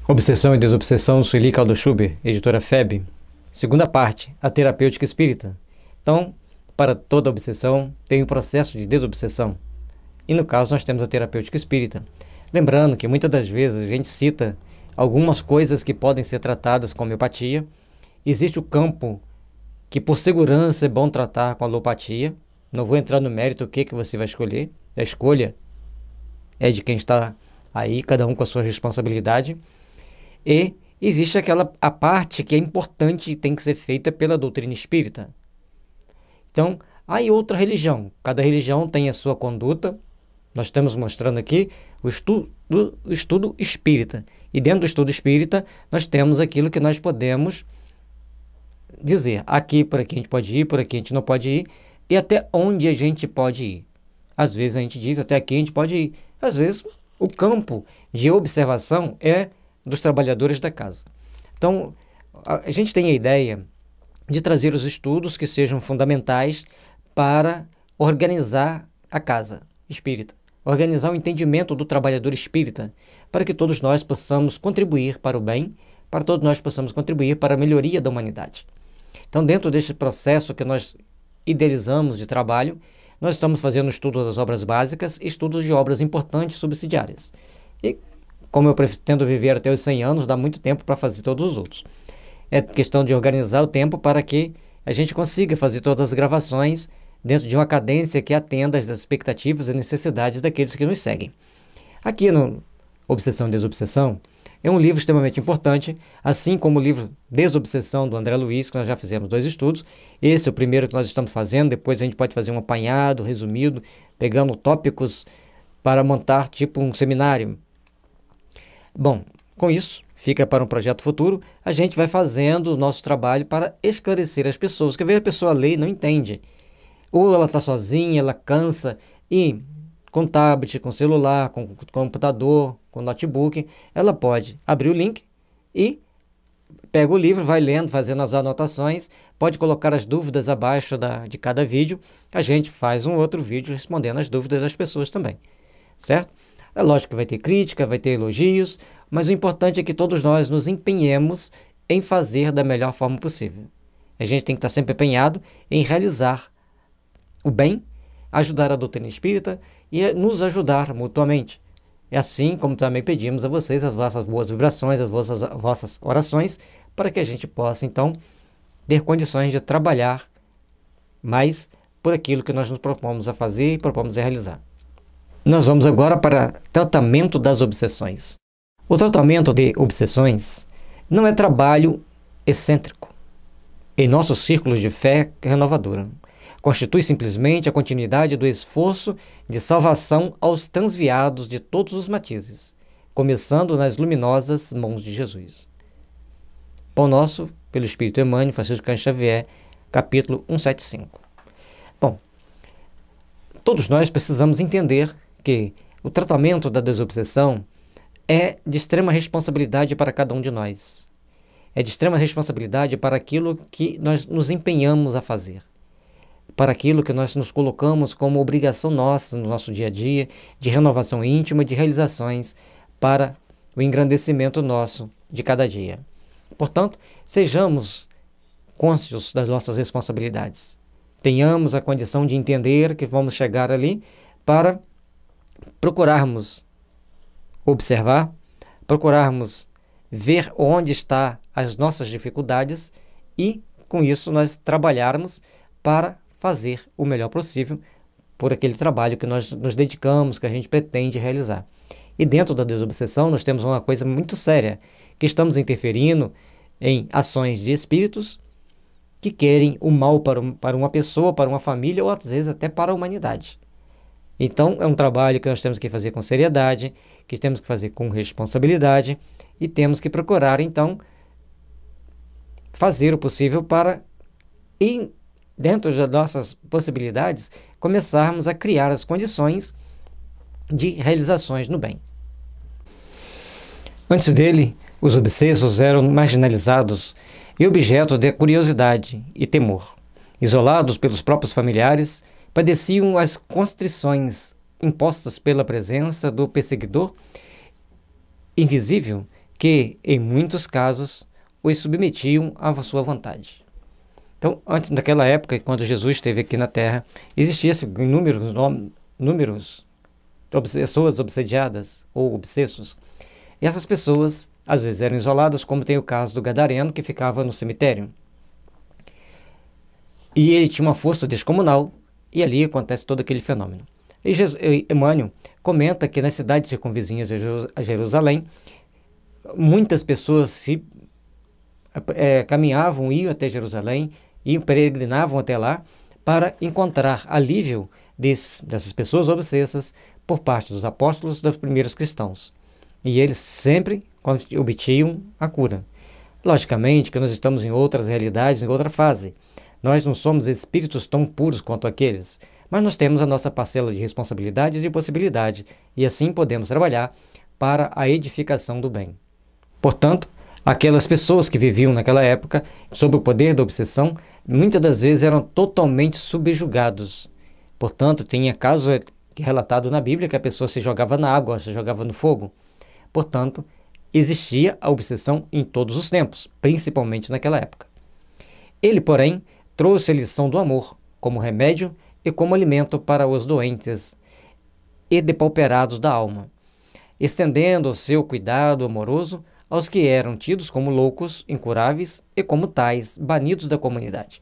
Obsessão e Desobsessão, Sueli Caldo-Schubert, editora FEB. Segunda parte, a terapêutica espírita. Então, para toda obsessão, tem o processo de desobsessão. E no caso, nós temos a terapêutica espírita. Lembrando que muitas das vezes a gente cita algumas coisas que podem ser tratadas com homeopatia. Existe o campo que, por segurança, é bom tratar com alopatia. Não vou entrar no mérito o que você vai escolher. A escolha é de quem está aí, cada um com a sua responsabilidade. E existe a parte que é importante e tem que ser feita pela doutrina espírita. Então, há outra religião. Cada religião tem a sua conduta. Nós estamos mostrando aqui o estudo espírita. E dentro do estudo espírita, nós temos aquilo que nós podemos dizer. Aqui, por aqui a gente pode ir, por aqui a gente não pode ir. E até onde a gente pode ir. Às vezes a gente diz, até aqui a gente pode ir. Às vezes, o campo de observação é dos trabalhadores da casa. Então, a gente tem a ideia de trazer os estudos que sejam fundamentais para organizar a casa espírita, organizar o entendimento do trabalhador espírita, para que todos nós possamos contribuir para o bem, para todos nós possamos contribuir para a melhoria da humanidade. Então, dentro deste processo que nós idealizamos de trabalho, nós estamos fazendo estudo das obras básicas e estudos de obras importantes subsidiárias. E como eu pretendo viver até os 100 anos, dá muito tempo para fazer todos os outros. É questão de organizar o tempo para que a gente consiga fazer todas as gravações dentro de uma cadência que atenda às expectativas e necessidades daqueles que nos seguem. Aqui no Obsessão e Desobsessão é um livro extremamente importante, assim como o livro Desobsessão, do André Luiz, que nós já fizemos 2 estudos. Esse é o primeiro que nós estamos fazendo, depois a gente pode fazer um apanhado, resumido, pegando tópicos para montar tipo um seminário. Bom, com isso, fica para um projeto futuro, a gente vai fazendo o nosso trabalho para esclarecer as pessoas, porque às vezes a pessoa lê e não entende. Ou ela está sozinha, ela cansa, e com tablet, com celular, com computador, com notebook, ela pode abrir o link e pega o livro, vai lendo, fazendo as anotações, pode colocar as dúvidas abaixo de cada vídeo, a gente faz um outro vídeo respondendo as dúvidas das pessoas também, certo? É lógico que vai ter crítica, vai ter elogios, mas o importante é que todos nós nos empenhemos em fazer da melhor forma possível. A gente tem que estar sempre empenhado em realizar o bem, ajudar a doutrina espírita e nos ajudar mutuamente. É assim como também pedimos a vocês as vossas boas vibrações, as vossas orações, para que a gente possa, então, ter condições de trabalhar mais por aquilo que nós nos propomos a fazer e propomos a realizar. Nós vamos agora para tratamento das obsessões. O tratamento de obsessões não é trabalho excêntrico. Em nossos círculos de fé renovadora, constitui simplesmente a continuidade do esforço de salvação aos transviados de todos os matizes, começando nas luminosas mãos de Jesus. Pão Nosso, pelo Espírito Emmanuel, Francisco Cândido Xavier, capítulo 175. Bom, todos nós precisamos entender que o tratamento da desobsessão é de extrema responsabilidade para cada um de nós. É de extrema responsabilidade para aquilo que nós nos empenhamos a fazer, para aquilo que nós nos colocamos como obrigação nossa no nosso dia a dia, de renovação íntima, de realizações para o engrandecimento nosso de cada dia. Portanto, sejamos cônscios das nossas responsabilidades. Tenhamos a condição de entender que vamos chegar ali para procurarmos observar, procurarmos ver onde estão as nossas dificuldades e, com isso, nós trabalharmos para fazer o melhor possível por aquele trabalho que nós nos dedicamos, que a gente pretende realizar. E dentro da desobsessão nós temos uma coisa muito séria, que estamos interferindo em ações de espíritos que querem o mal para uma pessoa, para uma família ou às vezes até para a humanidade. Então é um trabalho que nós temos que fazer com seriedade, que temos que fazer com responsabilidade e temos que procurar então fazer o possível para, dentro das nossas possibilidades, começarmos a criar as condições de realizações no bem. Antes dele, os obsessos eram marginalizados e objeto de curiosidade e temor. Isolados pelos próprios familiares, padeciam as constrições impostas pela presença do perseguidor invisível que, em muitos casos, os submetiam à sua vontade. Então, antes daquela época, quando Jesus esteve aqui na Terra, existiam inúmeros pessoas obsediadas ou obsessos. E essas pessoas, às vezes, eram isoladas, como tem o caso do Gadareno, que ficava no cemitério. E ele tinha uma força descomunal, e ali acontece todo aquele fenômeno. E Emmanuel comenta que nas cidades circunvizinhas a Jerusalém, muitas pessoas caminhavam, iam até Jerusalém, peregrinavam até lá para encontrar alívio dessas pessoas obsessas por parte dos apóstolos, dos primeiros cristãos. E eles sempre obtinham a cura. Logicamente que nós estamos em outras realidades, em outra fase. Nós não somos espíritos tão puros quanto aqueles, mas nós temos a nossa parcela de responsabilidades e possibilidade, e assim podemos trabalhar para a edificação do bem. Portanto, aquelas pessoas que viviam naquela época, sob o poder da obsessão, muitas das vezes eram totalmente subjugados. Portanto, tinha caso relatado na Bíblia que a pessoa se jogava na água, se jogava no fogo. Portanto, existia a obsessão em todos os tempos, principalmente naquela época. Ele, porém, trouxe a lição do amor como remédio e como alimento para os doentes e depauperados da alma, estendendo o seu cuidado amoroso aos que eram tidos como loucos, incuráveis e, como tais, banidos da comunidade.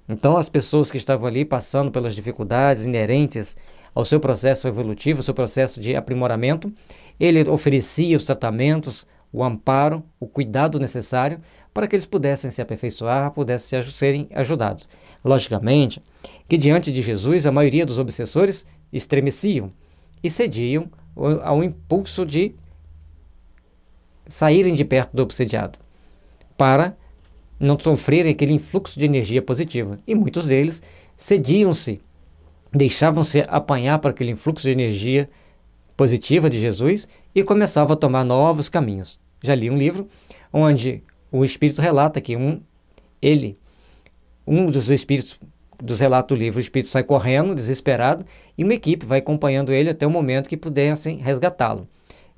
Então, as pessoas que estavam ali passando pelas dificuldades inerentes ao seu processo evolutivo, ao seu processo de aprimoramento, ele oferecia os tratamentos, o amparo, o cuidado necessário para que eles pudessem se aperfeiçoar, pudessem serem ajudados. Logicamente que diante de Jesus, a maioria dos obsessores estremeciam e cediam ao impulso de saírem de perto do obsediado, para não sofrerem aquele influxo de energia positiva. E muitos deles cediam-se, deixavam-se apanhar para aquele influxo de energia positiva de Jesus e começavam a tomar novos caminhos. Já li um livro onde o espírito relata que um dos espíritos dos relatos do livro, o espírito sai correndo, desesperado, e uma equipe vai acompanhando ele até o momento que pudessem resgatá-lo.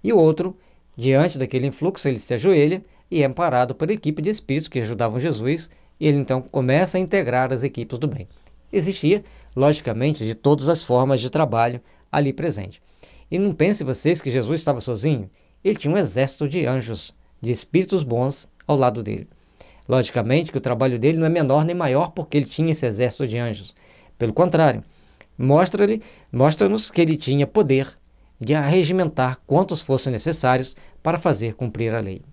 E o outro, diante daquele influxo, ele se ajoelha e é amparado por equipe de espíritos que ajudavam Jesus, e ele então começa a integrar as equipes do bem. Existia, logicamente, de todas as formas de trabalho ali presente. E não pensem vocês que Jesus estava sozinho. Ele tinha um exército de anjos, de espíritos bons ao lado dele. Logicamente que o trabalho dele não é menor nem maior porque ele tinha esse exército de anjos. Pelo contrário, mostra-nos que ele tinha poder de arregimentar quantos fossem necessários para fazer cumprir a lei.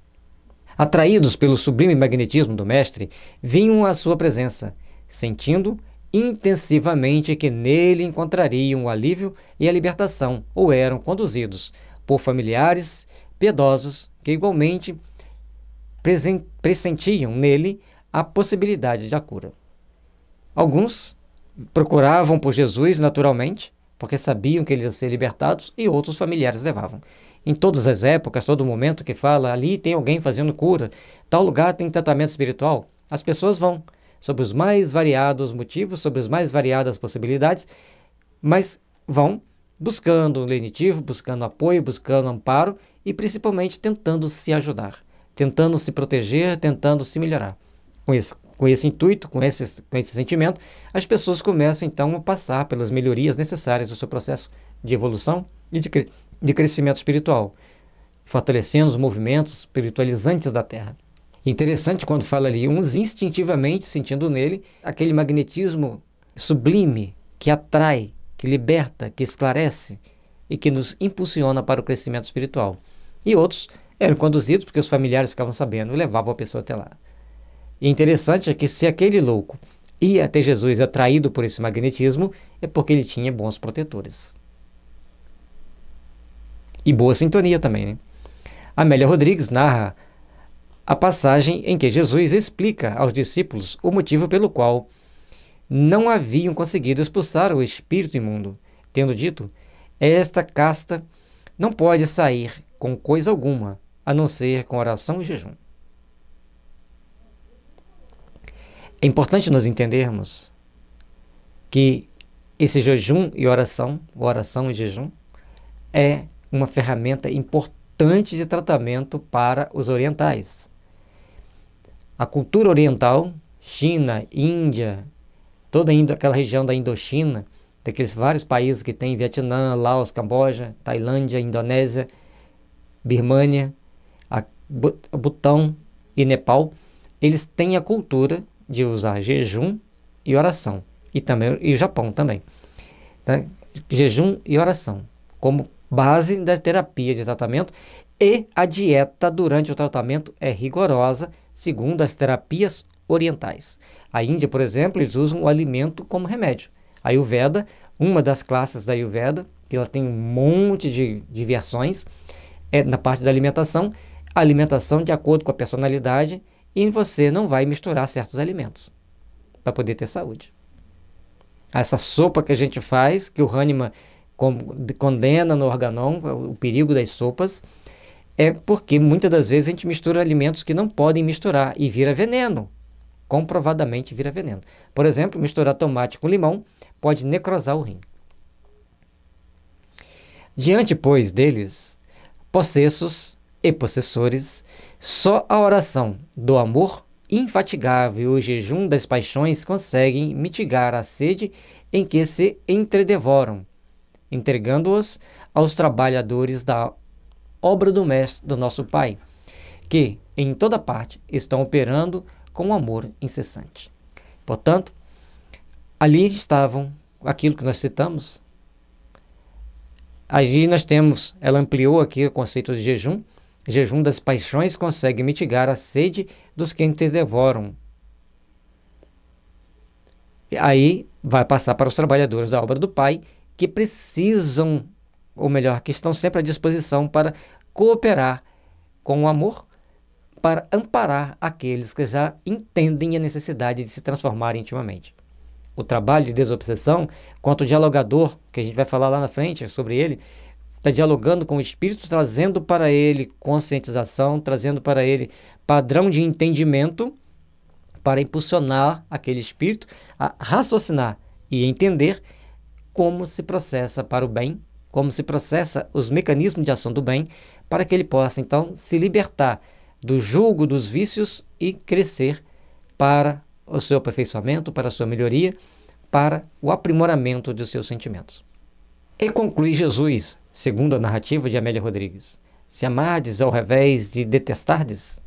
Atraídos pelo sublime magnetismo do mestre, vinham à sua presença, sentindo intensivamente que nele encontrariam o alívio e a libertação, ou eram conduzidos por familiares piedosos que igualmente pressentiam nele a possibilidade da cura. Alguns procuravam por Jesus naturalmente, porque sabiam que eles iam ser libertados, e outros familiares levavam. Em todas as épocas, todo momento que fala, ali tem alguém fazendo cura, tal lugar tem tratamento espiritual, as pessoas vão, sobre os mais variados motivos, sobre as mais variadas possibilidades, mas vão buscando lenitivo, buscando apoio, buscando amparo e principalmente tentando se ajudar, tentando se proteger, tentando se melhorar. Com esse intuito, com esse sentimento, as pessoas começam então a passar pelas melhorias necessárias do seu processo de evolução e de crescimento espiritual, fortalecendo os movimentos espiritualizantes da Terra. Interessante quando fala ali, uns instintivamente sentindo nele aquele magnetismo sublime que atrai, que liberta, que esclarece e que nos impulsiona para o crescimento espiritual. E outros eram conduzidos porque os familiares ficavam sabendo e levavam a pessoa até lá. E interessante é que se aquele louco ia até Jesus atraído por esse magnetismo, é porque ele tinha bons protetores. E boa sintonia também, né? Amélia Rodrigues narra a passagem em que Jesus explica aos discípulos o motivo pelo qual não haviam conseguido expulsar o espírito imundo, tendo dito: esta casta não pode sair com coisa alguma, a não ser com oração e jejum. É importante nós entendermos que esse jejum e oração, ou oração e jejum, é uma ferramenta importante importante de tratamento para os orientais. A cultura oriental, China, Índia, toda aquela região da Indochina, daqueles vários países que tem Vietnã, Laos, Camboja, Tailândia, Indonésia, Birmânia, Butão e Nepal, eles têm a cultura de usar jejum e oração, e o Japão também, tá? Jejum e oração como base da terapia de tratamento, e a dieta durante o tratamento é rigorosa, segundo as terapias orientais. A Índia, por exemplo, eles usam o alimento como remédio. A Ayurveda, uma das classes da Ayurveda, que ela tem um monte de versões, é na parte da alimentação, a alimentação de acordo com a personalidade, e você não vai misturar certos alimentos para poder ter saúde. Essa sopa que a gente faz, que o Hahnemann condena no Organon, o perigo das sopas, é porque muitas das vezes a gente mistura alimentos que não podem misturar e vira veneno. Comprovadamente vira veneno. Por exemplo, misturar tomate com limão pode necrosar o rim. Diante, pois, deles, possessos e possessores, só a oração do amor infatigável e o jejum das paixões conseguem mitigar a sede em que se entredevoram, entregando-os aos trabalhadores da obra do Mestre, do nosso Pai, que em toda parte estão operando com um amor incessante. Portanto, ali estavam aquilo que nós citamos. Aí nós temos, ela ampliou aqui o conceito de jejum. Jejum das paixões consegue mitigar a sede dos que te devoram. Aí vai passar para os trabalhadores da obra do Pai, que precisam, ou melhor, que estão sempre à disposição para cooperar com o amor, para amparar aqueles que já entendem a necessidade de se transformar intimamente. O trabalho de desobsessão, quanto dialogador, que a gente vai falar lá na frente sobre ele, está dialogando com o Espírito, trazendo para ele conscientização, trazendo para ele padrão de entendimento, para impulsionar aquele Espírito a raciocinar e entender como se processa para o bem, como se processa os mecanismos de ação do bem, para que ele possa, então, se libertar do jugo dos vícios e crescer para o seu aperfeiçoamento, para a sua melhoria, para o aprimoramento dos seus sentimentos. E conclui Jesus, segundo a narrativa de Amélia Rodrigues: se amardes ao revés de detestardes,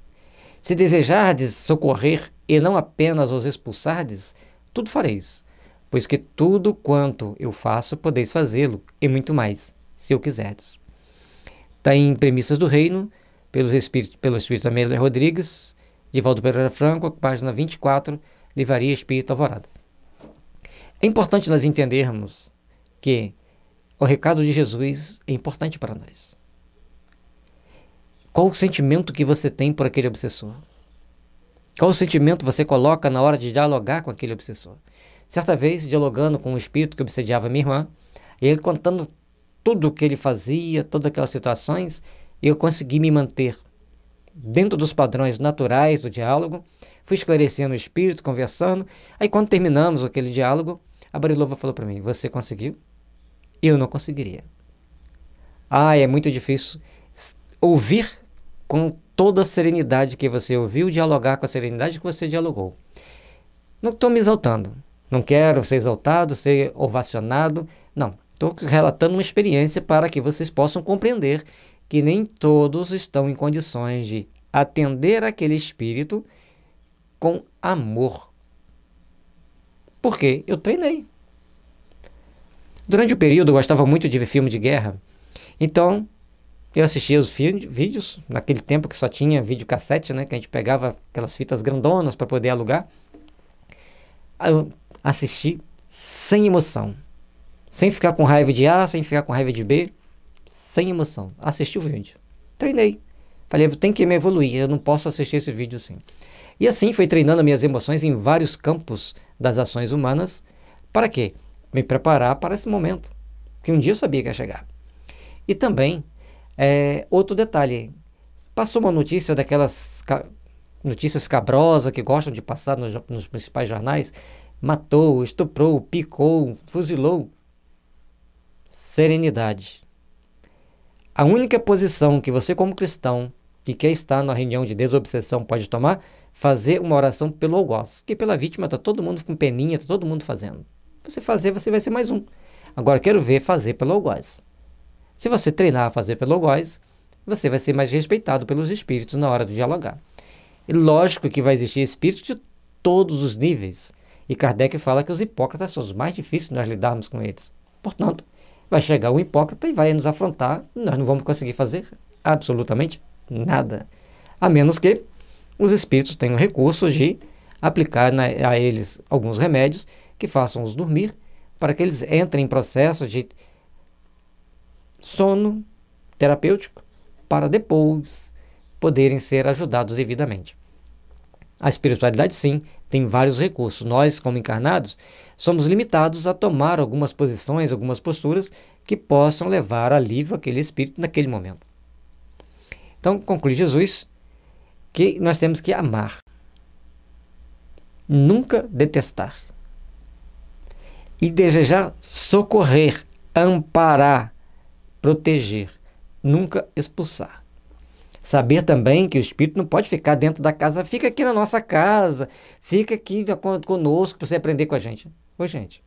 se desejardes socorrer e não apenas os expulsardes, tudo fareis, pois que tudo quanto eu faço podeis fazê-lo, e muito mais, se eu quiserdes. Está em Premissas do Reino, pelo Espírito Amélia Rodrigues, Divaldo Pereira Franco, página 24, Livraria Espírita Alvorada. É importante nós entendermos que o recado de Jesus é importante para nós. Qual o sentimento que você tem por aquele obsessor? Qual o sentimento você coloca na hora de dialogar com aquele obsessor? Certa vez, dialogando com um espírito que obsediava minha irmã, e ele contando tudo o que ele fazia, todas aquelas situações, eu consegui me manter dentro dos padrões naturais do diálogo, fui esclarecendo o espírito, conversando. Aí quando terminamos aquele diálogo, a Barilova falou para mim: você conseguiu? Eu não conseguiria. É muito difícil ouvir com toda a serenidade que você ouviu, dialogar com a serenidade que você dialogou. Não estou me exaltando, não quero ser exaltado, ser ovacionado, não. Estou relatando uma experiência para que vocês possam compreender que nem todos estão em condições de atender aquele espírito com amor. Porque eu treinei. Durante o período eu gostava muito de ver filme de guerra, então eu assistia os vídeos, naquele tempo que só tinha videocassete, né, que a gente pegava aquelas fitas grandonas para poder alugar. Eu assisti sem emoção, sem ficar com raiva de A, sem ficar com raiva de B, sem emoção. Assisti o vídeo, treinei. Falei, eu tenho que me evoluir, eu não posso assistir esse vídeo assim. E assim fui treinando minhas emoções em vários campos das ações humanas. Para quê? Me preparar para esse momento, que um dia eu sabia que ia chegar. E também, outro detalhe, passou uma notícia daquelas notícias cabrosas que gostam de passar nos principais jornais: matou, estuprou, picou, fuzilou. Serenidade. A única posição que você, como cristão, que quer estar na reunião de desobsessão, pode tomar, fazer uma oração pelo algoz, que pela vítima está todo mundo com peninha, está todo mundo fazendo. Você fazer, você vai ser mais um. Agora, quero ver fazer pelo algoz. Se você treinar a fazer pelo algoz, você vai ser mais respeitado pelos espíritos na hora de dialogar. E lógico que vai existir espíritos de todos os níveis. E Kardec fala que os hipócritas são os mais difíceis de nós lidarmos com eles. Portanto, vai chegar um hipócrita e vai nos afrontar, nós não vamos conseguir fazer absolutamente nada. A menos que os espíritos tenham recursos de aplicar a eles alguns remédios que façam-os dormir, para que eles entrem em processo de sono terapêutico, para depois poderem ser ajudados devidamente. A espiritualidade, sim, tem vários recursos. Nós, como encarnados, somos limitados a tomar algumas posições, algumas posturas que possam levar alívio àquele espírito naquele momento. Então, conclui Jesus que nós temos que amar, nunca detestar, e desejar socorrer, amparar, proteger, nunca expulsar. Saber também que o espírito não pode ficar dentro da casa, fica aqui na nossa casa, fica aqui conosco para você aprender com a gente. Ô, gente,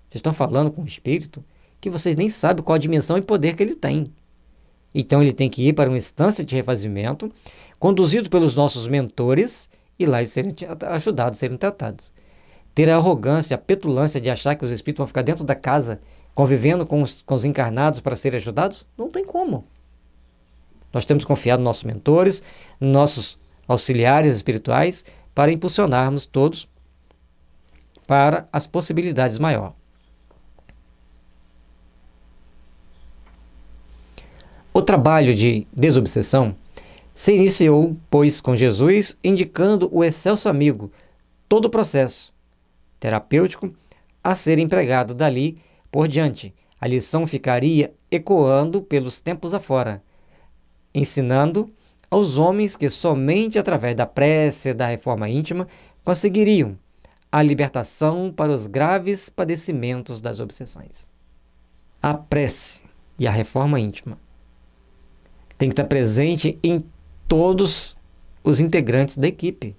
vocês estão falando com o espírito que vocês nem sabem qual a dimensão e poder que ele tem. Então ele tem que ir para uma instância de refazimento, conduzido pelos nossos mentores, e lá eles serem ajudados, serem tratados. Ter a arrogância, a petulância de achar que os espíritos vão ficar dentro da casa, convivendo com os encarnados para serem ajudados, não tem como. Nós temos confiado nos nossos mentores, nos nossos auxiliares espirituais, para impulsionarmos todos para as possibilidades maiores. O trabalho de desobsessão se iniciou, pois, com Jesus, indicando o excelso amigo todo o processo terapêutico a ser empregado dali por diante. A lição ficaria ecoando pelos tempos afora, ensinando aos homens que somente através da prece, da reforma íntima, conseguiriam a libertação para os graves padecimentos das obsessões. A prece e a reforma íntima tem que estar presente em todos os integrantes da equipe.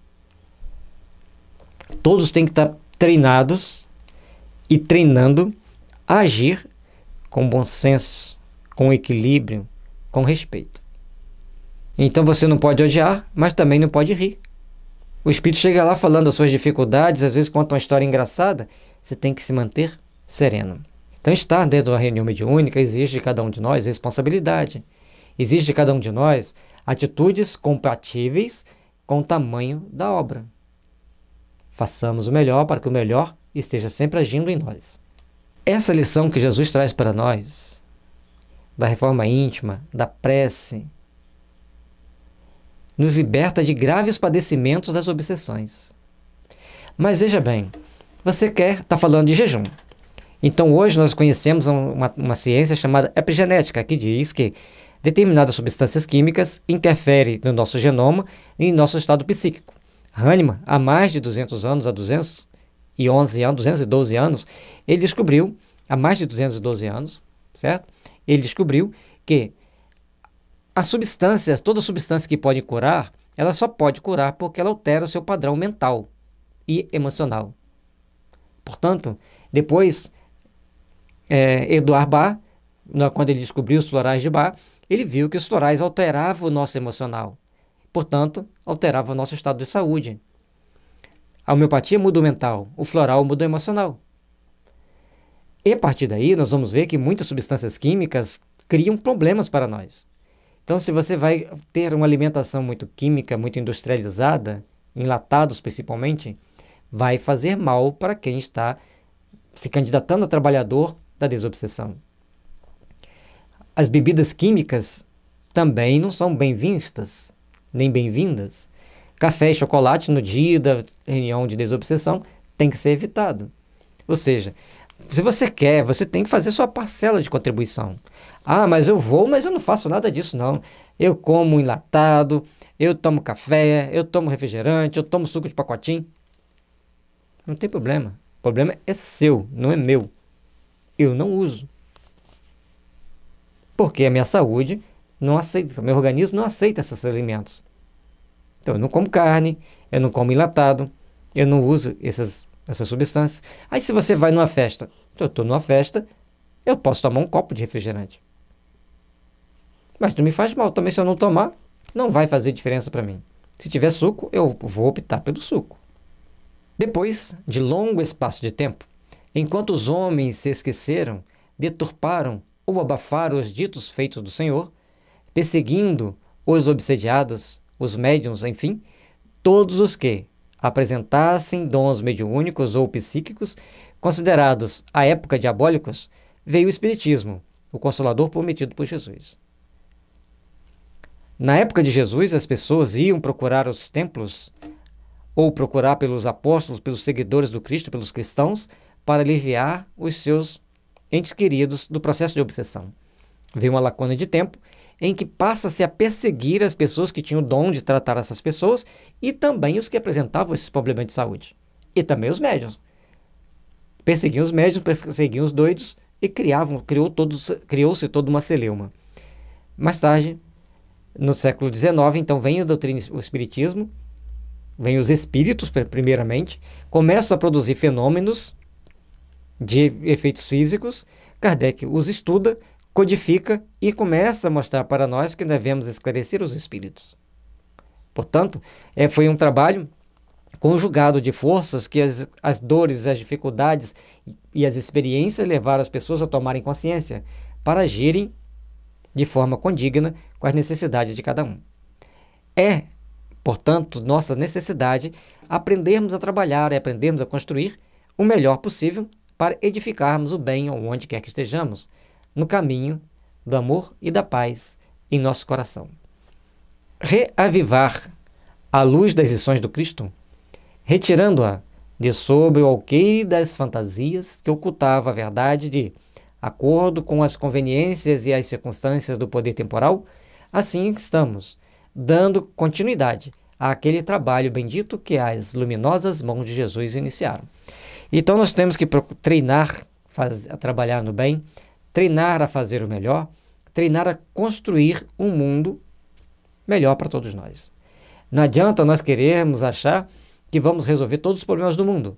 Todos têm que estar treinados e treinando a agir com bom senso, com equilíbrio, com respeito. Então você não pode odiar, mas também não pode rir. O espírito chega lá falando das suas dificuldades, às vezes conta uma história engraçada, você tem que se manter sereno. Então estar dentro da reunião mediúnica exige de cada um de nós responsabilidade. Exige de cada um de nós atitudes compatíveis com o tamanho da obra. Façamos o melhor para que o melhor esteja sempre agindo em nós. Essa lição que Jesus traz para nós, da reforma íntima, da prece, nos liberta de graves padecimentos das obsessões. Mas veja bem, você está falando de jejum. Então hoje nós conhecemos uma ciência chamada epigenética, que diz que determinadas substâncias químicas interferem no nosso genoma e em nosso estado psíquico. Hahnemann, há mais de 200 anos, há 211 anos, 212 anos, ele descobriu, há mais de 212 anos, certo? Ele descobriu que as substâncias, toda substância que pode curar, ela só pode curar porque ela altera o seu padrão mental e emocional. Portanto, depois, Eduard Bach, quando ele descobriu os florais de Bach, ele viu que os florais alteravam o nosso emocional. Portanto, alterava o nosso estado de saúde. A homeopatia muda o mental, o floral muda o emocional. E a partir daí, nós vamos ver que muitas substâncias químicas criam problemas para nós. Então, se você vai ter uma alimentação muito química, muito industrializada, enlatados principalmente, vai fazer mal para quem está se candidatando a trabalhador da desobsessão. As bebidas químicas também não são bem vistas, nem bem-vindas. Café e chocolate no dia da reunião de desobsessão tem que ser evitado. Ou seja, se você quer, você tem que fazer sua parcela de contribuição. Ah, mas eu não faço nada disso não. Eu como enlatado, eu tomo café, eu tomo refrigerante, eu tomo suco de pacotinho. Não tem problema. O problema é seu, não é meu. Eu não uso. porque a minha saúde não aceita, meu organismo não aceita esses alimentos. Então, eu não como carne, eu não como enlatado, eu não uso essas substâncias. Aí, se você vai numa festa, se eu estou numa festa, eu posso tomar um copo de refrigerante. Mas não me faz mal. Também, se eu não tomar, não vai fazer diferença para mim. Se tiver suco, eu vou optar pelo suco. Depois de longo espaço de tempo, enquanto os homens se esqueceram, deturparam ou abafaram os ditos feitos do Senhor, perseguindo os obsediados, os médiuns, enfim, todos os que apresentassem dons mediúnicos ou psíquicos, considerados à época diabólicos, veio o Espiritismo, o Consolador prometido por Jesus. Na época de Jesus, as pessoas iam procurar os templos ou procurar pelos apóstolos, pelos seguidores do Cristo, pelos cristãos, para aliviar os seus entes queridos do processo de obsessão. Veio uma lacuna de tempo em que passa-se a perseguir as pessoas que tinham o dom de tratar essas pessoas e também os que apresentavam esses problemas de saúde. E também os médiuns. Perseguiam os médiuns, perseguiam os doidos e criou-se toda uma celeuma. Mais tarde, no século XIX, então, vem a doutrina, o Espiritismo, vem os espíritos, primeiramente, começam a produzir fenômenos de efeitos físicos. Kardec os estuda, codifica e começa a mostrar para nós que devemos esclarecer os espíritos. Portanto, foi um trabalho conjugado de forças que as dores, as dificuldades e as experiências levaram as pessoas a tomarem consciência para agirem de forma condigna com as necessidades de cada um. É, portanto, nossa necessidade aprendermos a trabalhar e aprendermos a construir o melhor possível para edificarmos o bem onde quer que estejamos, no caminho do amor e da paz em nosso coração. Reavivar a luz das lições do Cristo, retirando-a de sob o alqueire das fantasias que ocultava a verdade de acordo com as conveniências e as circunstâncias do poder temporal, assim estamos, dando continuidade àquele trabalho bendito que as luminosas mãos de Jesus iniciaram. Então nós temos que treinar a trabalhar no bem, treinar a fazer o melhor, treinar a construir um mundo melhor para todos nós. Não adianta nós querermos achar que vamos resolver todos os problemas do mundo,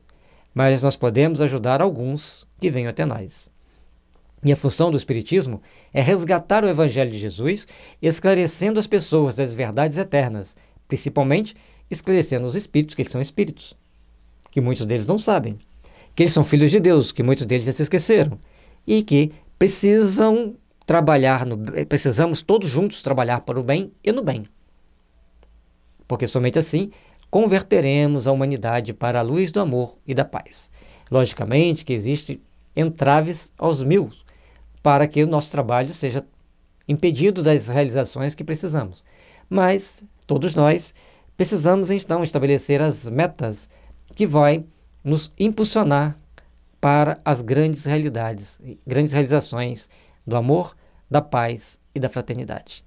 mas nós podemos ajudar alguns que venham até nós. E a função do Espiritismo é resgatar o Evangelho de Jesus, esclarecendo as pessoas das verdades eternas, principalmente esclarecendo os espíritos, que eles são espíritos, que muitos deles não sabem, que eles são filhos de Deus, que muitos deles já se esqueceram, e que precisam trabalhar precisamos todos juntos trabalhar para o bem e no bem. Porque somente assim converteremos a humanidade para a luz do amor e da paz. Logicamente que existem entraves aos mil para que o nosso trabalho seja impedido das realizações que precisamos. Mas todos nós precisamos então estabelecer as metas que vai nos impulsionar para as grandes realidades, grandes realizações do amor, da paz e da fraternidade.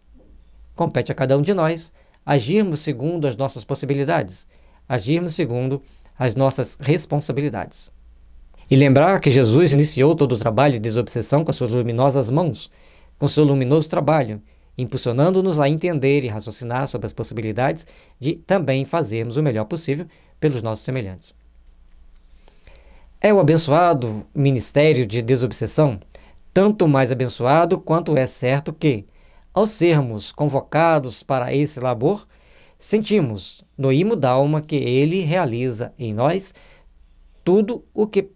Compete a cada um de nós agirmos segundo as nossas possibilidades, agirmos segundo as nossas responsabilidades. E lembrar que Jesus iniciou todo o trabalho de desobsessão com as suas luminosas mãos, com seu luminoso trabalho, impulsionando-nos a entender e raciocinar sobre as possibilidades de também fazermos o melhor possível pelos nossos semelhantes. É o abençoado ministério de desobsessão, tanto mais abençoado quanto é certo que, ao sermos convocados para esse labor, sentimos no imo da alma que ele realiza em nós tudo o que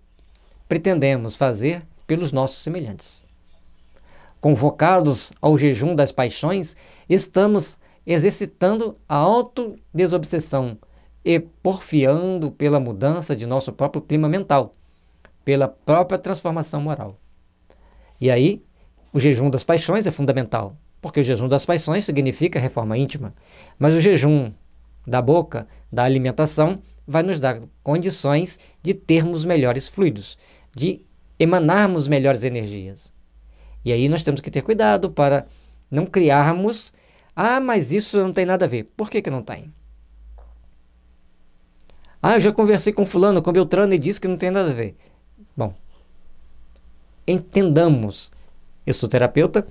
pretendemos fazer pelos nossos semelhantes. Convocados ao jejum das paixões, estamos exercitando a autodesobsessão e porfiando pela mudança de nosso próprio clima mental, pela própria transformação moral. E aí, o jejum das paixões é fundamental, porque o jejum das paixões significa reforma íntima, mas o jejum da boca, da alimentação, vai nos dar condições de termos melhores fluidos, de emanarmos melhores energias. E aí nós temos que ter cuidado para não criarmos, mas isso não tem nada a ver. Por que não tem? Eu já conversei com fulano, com Beltrano e disse que não tem nada a ver. Bom, entendamos, eu sou terapeuta,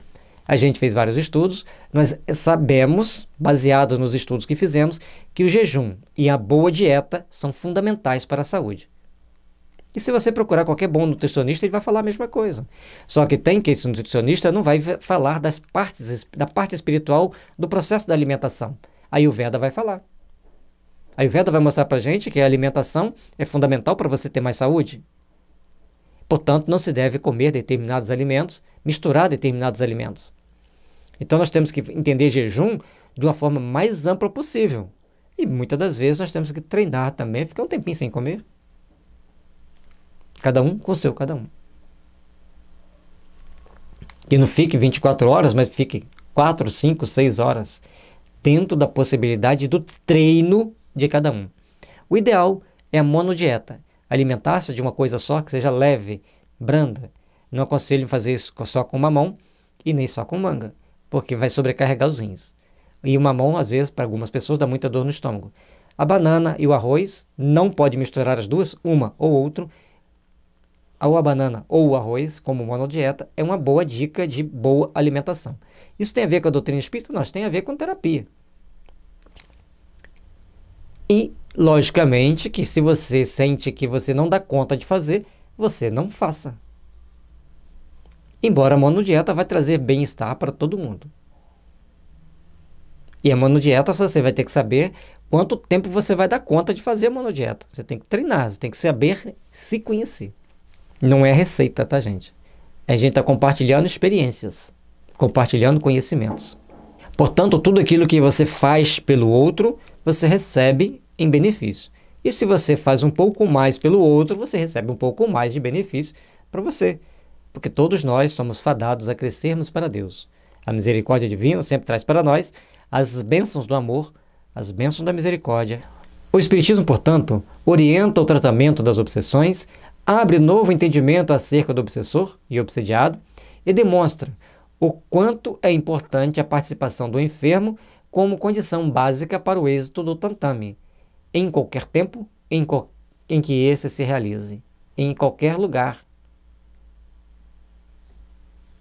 A gente fez vários estudos, nós sabemos, baseados nos estudos que fizemos, que o jejum e a boa dieta são fundamentais para a saúde. E se você procurar qualquer bom nutricionista, ele vai falar a mesma coisa. Só que tem que esse nutricionista não vai falar da parte espiritual do processo da alimentação. A Ayurveda vai falar. A Ayurveda vai mostrar para a gente que a alimentação é fundamental para você ter mais saúde. Portanto, não se deve comer determinados alimentos, misturar determinados alimentos. Então, nós temos que entender jejum de uma forma mais ampla possível. E muitas das vezes nós temos que treinar também, ficar um tempinho sem comer. Cada um com o seu, cada um. Que não fique 24 horas, mas fique 4, 5, 6 horas, dentro da possibilidade do treino de cada um. O ideal é a monodieta. Alimentar-se de uma coisa só, que seja leve, branda. Não aconselho fazer isso só com mamão e nem só com manga, porque vai sobrecarregar os rins. E o mamão, às vezes, para algumas pessoas, dá muita dor no estômago. A banana e o arroz, não pode misturar as duas, uma ou outro. Ou a banana ou o arroz, como monodieta, é uma boa dica de boa alimentação. Isso tem a ver com a doutrina espírita? Não, isso tem a ver com terapia. E, logicamente, que se você sente que você não dá conta de fazer, você não faça. Embora a monodieta vai trazer bem-estar para todo mundo. E a monodieta você vai ter que saber quanto tempo você vai dar conta de fazer a monodieta. Você tem que treinar, você tem que saber se conhecer. Não é receita, tá, gente? A gente está compartilhando experiências, compartilhando conhecimentos. Portanto, tudo aquilo que você faz pelo outro, você recebe em benefício. E se você faz um pouco mais pelo outro, você recebe um pouco mais de benefício para você. Porque todos nós somos fadados a crescermos para Deus. A misericórdia divina sempre traz para nós as bênçãos do amor, as bênçãos da misericórdia. O Espiritismo, portanto, orienta o tratamento das obsessões, abre novo entendimento acerca do obsessor e obsediado e demonstra o quanto é importante a participação do enfermo como condição básica para o êxito do tantame, em qualquer tempo em que esse se realize, em qualquer lugar.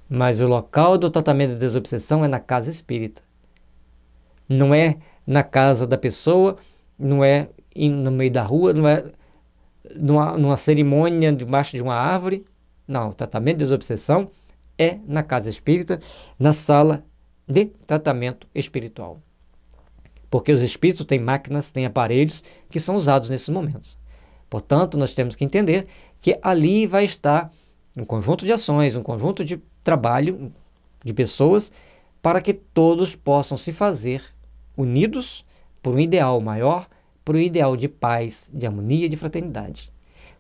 Mas o local do tratamento da desobsessão é na casa espírita. Não é na casa da pessoa, não é no meio da rua, não é numa cerimônia debaixo de uma árvore. Não, o tratamento de desobsessão é na casa espírita, na sala de tratamento espiritual. Porque os espíritos têm máquinas, têm aparelhos que são usados nesses momentos. Portanto, nós temos que entender que ali vai estar um conjunto de ações, um conjunto de trabalho de pessoas para que todos possam se fazer unidos por um ideal maior, por um ideal de paz, de harmonia e de fraternidade.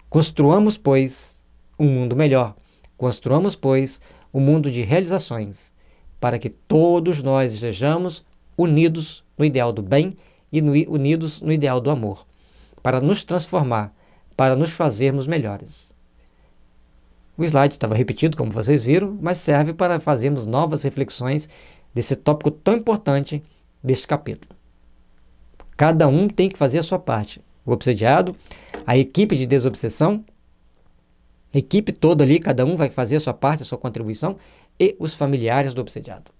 Construamos, pois, um mundo melhor. Construamos, pois, um mundo de realizações, para que todos nós estejamos unidos no ideal do bem e unidos no ideal do amor, para nos transformar, para nos fazermos melhores. O slide estava repetido, como vocês viram, mas serve para fazermos novas reflexões desse tópico tão importante deste capítulo. Cada um tem que fazer a sua parte. O obsediado, a equipe de desobsessão, a equipe toda ali, cada um vai fazer a sua parte, a sua contribuição, e os familiares do obsediado.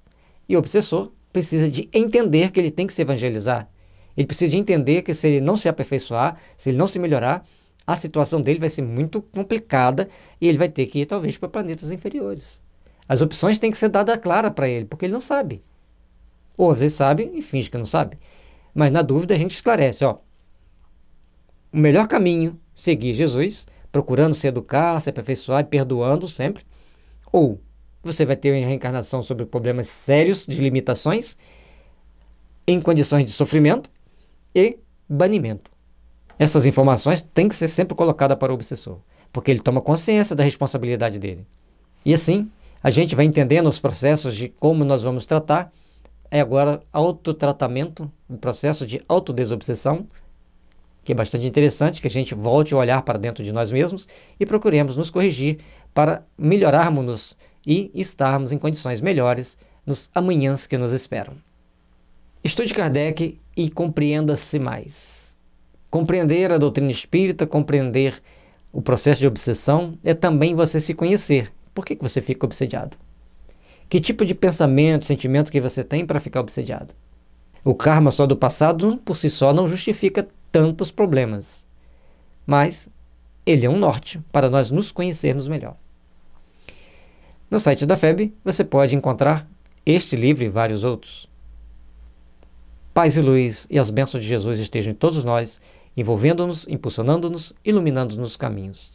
E o obsessor precisa de entender que ele tem que se evangelizar. Ele precisa de entender que se ele não se aperfeiçoar, se ele não se melhorar, a situação dele vai ser muito complicada e ele vai ter que ir, talvez, para planetas inferiores. As opções têm que ser dadas claras para ele, porque ele não sabe. Ou às vezes sabe e finge que não sabe. Mas na dúvida a gente esclarece, ó. O melhor caminho, seguir Jesus, procurando se educar, se aperfeiçoar e perdoando sempre. Ou você vai ter uma reencarnação sobre problemas sérios de limitações, em condições de sofrimento e banimento. Essas informações têm que ser sempre colocadas para o obsessor, porque ele toma consciência da responsabilidade dele. E assim, a gente vai entendendo os processos de como nós vamos tratar. É agora autotratamento, o processo de autodesobsessão, que é bastante interessante, que a gente volte a olhar para dentro de nós mesmos e procuremos nos corrigir para melhorarmos-nos e estarmos em condições melhores nos amanhãs que nos esperam. Estude Kardec e compreenda-se mais. Compreender a doutrina espírita, compreender o processo de obsessão, é também você se conhecer. Por que você fica obsediado? Que tipo de pensamento, sentimento que você tem para ficar obsediado? O karma só do passado, por si só, não justifica tantos problemas. Mas ele é um norte para nós nos conhecermos melhor. No site da FEB, você pode encontrar este livro e vários outros. Paz e luz e as bênçãos de Jesus estejam em todos nós, envolvendo-nos, impulsionando-nos, iluminando-nos nos caminhos.